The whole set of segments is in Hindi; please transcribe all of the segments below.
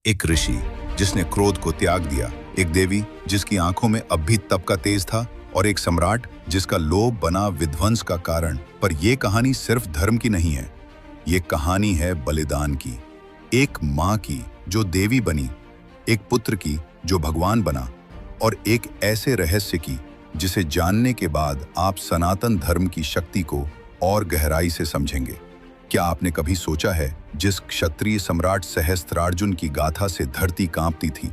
एक ऋषि जिसने क्रोध को त्याग दिया, एक देवी जिसकी आंखों में अब भी तप का तेज था, और एक सम्राट जिसका लोभ बना विध्वंस का कारण। पर यह कहानी सिर्फ धर्म की नहीं है, ये कहानी है बलिदान की। एक माँ की जो देवी बनी, एक पुत्र की जो भगवान बना, और एक ऐसे रहस्य की जिसे जानने के बाद आप सनातन धर्म की शक्ति को और गहराई से समझेंगे। क्या आपने कभी सोचा है, जिस क्षत्रिय सम्राट सहस्त्रार्जुन की गाथा से धरती कांपती थी,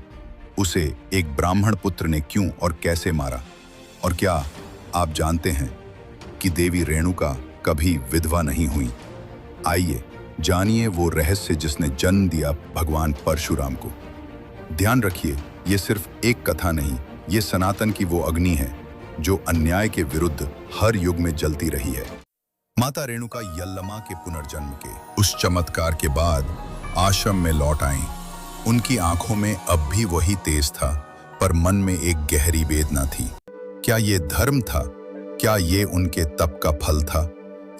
उसे एक ब्राह्मण पुत्र ने क्यों और कैसे मारा? और क्या आप जानते हैं कि देवी रेणुका कभी विधवा नहीं हुई? आइए जानिए वो रहस्य जिसने जन्म दिया भगवान परशुराम को। ध्यान रखिए, ये सिर्फ एक कथा नहीं, ये सनातन की वो अग्नि है जो अन्याय के विरुद्ध हर युग में जलती रही है। माता रेणुका यल्लमा के पुनर्जन्म के उस चमत्कार के बाद आश्रम में लौट आईं। उनकी आंखों में अब भी वही तेज था, पर मन में एक गहरी वेदना थी। क्या ये धर्म था? क्या ये उनके तप का फल था,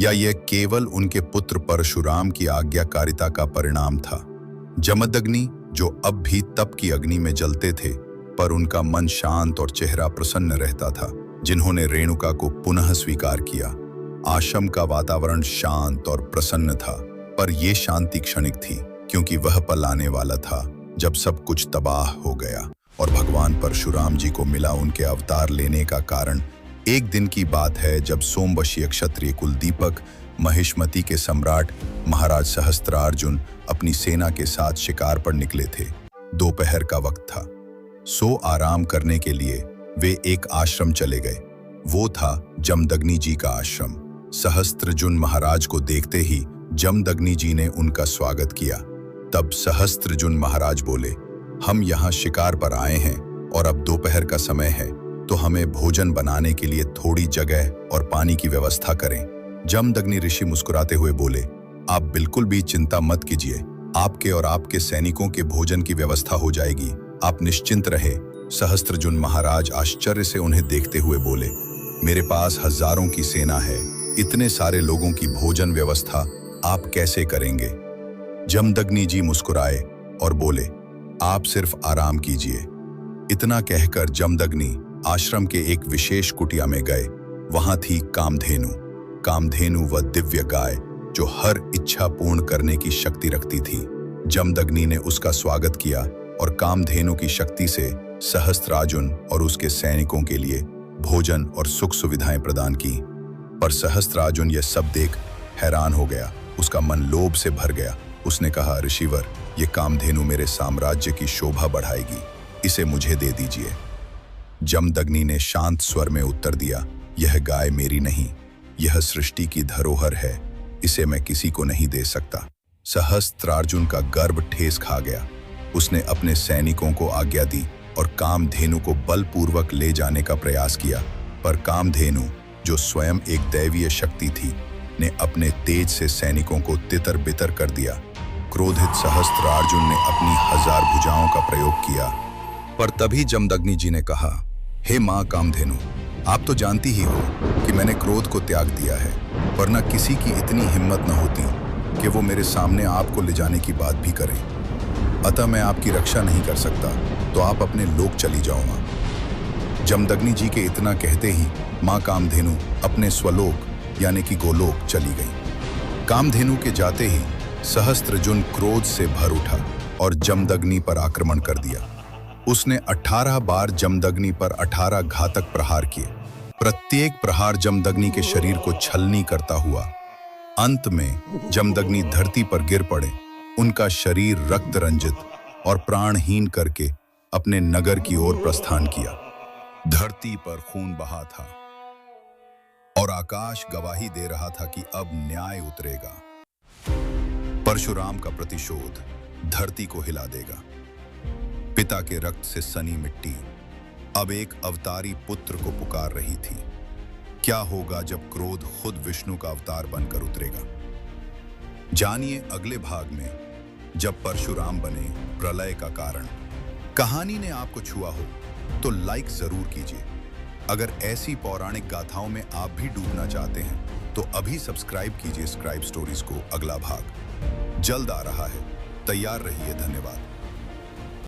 या ये केवल उनके पुत्र परशुराम की आज्ञाकारिता का परिणाम था? जमदग्नि, जो अब भी तप की अग्नि में जलते थे, पर उनका मन शांत और चेहरा प्रसन्न रहता था, जिन्होंने रेणुका को पुनः स्वीकार किया। आश्रम का वातावरण शांत और प्रसन्न था, पर यह शांति क्षणिक थी, क्योंकि वह पल आने वाला था जब सब कुछ तबाह हो गया। और भगवान परशुराम जी को मिला उनके अवतार लेने का कारण। एक दिन की बात है जब सोमवशीय क्षत्रिय कुलदीपक महिष्मति के सम्राट महाराज सहस्त्रार्जुन अपनी सेना के साथ शिकार पर निकले थे। दोपहर का वक्त था। सो आराम करने के लिए वे एक आश्रम चले गए। वो था जमदग्नि जी का आश्रम। सहस्त्रजुन महाराज को देखते ही जमदग्नि जी ने उनका स्वागत किया। तब सहस्त्रजुन महाराज बोले, हम यहाँ शिकार पर आए हैं और अब दोपहर का समय है, तो हमें भोजन बनाने के लिए थोड़ी जगह और पानी की व्यवस्था करें। जमदग्नि ऋषि मुस्कुराते हुए बोले, आप बिल्कुल भी चिंता मत कीजिए, आपके और आपके सैनिकों के भोजन की व्यवस्था हो जाएगी, आप निश्चिंत रहे। सहस्त्रजुन महाराज आश्चर्य से उन्हें देखते हुए बोले, मेरे पास हजारों की सेना है, इतने सारे लोगों की भोजन व्यवस्था आप कैसे करेंगे? जमदग्नि जी मुस्कुराए और बोले, आप सिर्फ आराम कीजिए। इतना कहकर जमदग्नि आश्रम के एक विशेष कुटिया में गए। वहां थी कामधेनु। कामधेनु वह दिव्य गाय जो हर इच्छा पूर्ण करने की शक्ति रखती थी। जमदग्नि ने उसका स्वागत किया और कामधेनु की शक्ति से सहस्त्रार्जुन और उसके सैनिकों के लिए भोजन और सुख सुविधाएं प्रदान की। पर सहस्त्रार्जुन यह सब देख हैरान हो गया। उसका मन लोभ से भर गया। उसने कहा, ऋषिवर, ये कामधेनु मेरे साम्राज्य की शोभा बढ़ाएगी, इसे मुझे दे दीजिए। जमदग्नि ने शांत स्वर में उत्तर दिया, यह गाय मेरी नहीं, यह सृष्टि की धरोहर है, इसे मैं किसी को नहीं दे सकता। सहस्त्रार्जुन का गर्व ठेस खा गया। उसने अपने सैनिकों को आज्ञा दी और कामधेनु को बलपूर्वक ले जाने का प्रयास किया। पर कामधेनु, जो स्वयं एक दैवीय शक्ति थी, ने अपने तेज से सैनिकों को तितर बितर कर दिया। क्रोधित सहस्त्रार्जुन ने अपनी 1000 भुजाओं का प्रयोग किया। पर तभी जमदग्नि जी ने कहा, हे मां कामधेनु, आप तो जानती ही हो कि मैंने क्रोध को त्याग दिया है, वरना किसी की इतनी हिम्मत न होती कि वो मेरे सामने आपको ले जाने की बात भी करें। अतः मैं आपकी रक्षा नहीं कर सकता, तो आप अपने लोक चली जाओ मां। जमदग्नि जी के इतना कहते ही मां कामधेनु अपने स्वलोक यानी कि गोलोक चली गई। कामधेनु के जाते ही सहस्त्रजुन क्रोध से भर उठा और जमदग्नि पर आक्रमण कर दिया। उसने 18 बार जमदग्नि पर 18 घातक प्रहार किए। प्रत्येक प्रहार जमदग्नि के शरीर को छलनी करता हुआ अंत में जमदग्नि धरती पर गिर पड़े। उनका शरीर रक्त रंजित और प्राणहीन करके अपने नगर की ओर प्रस्थान किया। धरती पर खून बहा था और आकाश गवाही दे रहा था कि अब न्याय उतरेगा। परशुराम का प्रतिशोध धरती को हिला देगा। पिता के रक्त से सनी मिट्टी अब एक अवतारी पुत्र को पुकार रही थी। क्या होगा जब क्रोध खुद विष्णु का अवतार बनकर उतरेगा? जानिए अगले भाग में, जब परशुराम बने प्रलय का कारण। कहानी ने आपको छुआ हो तो लाइक जरूर कीजिए। अगर ऐसी पौराणिक गाथाओं में आप भी डूबना चाहते हैं तो अभी सब्सक्राइब कीजिए स्क्राइब स्टोरीज को। अगला भाग जल्द आ रहा है, तैयार रहिए। धन्यवाद।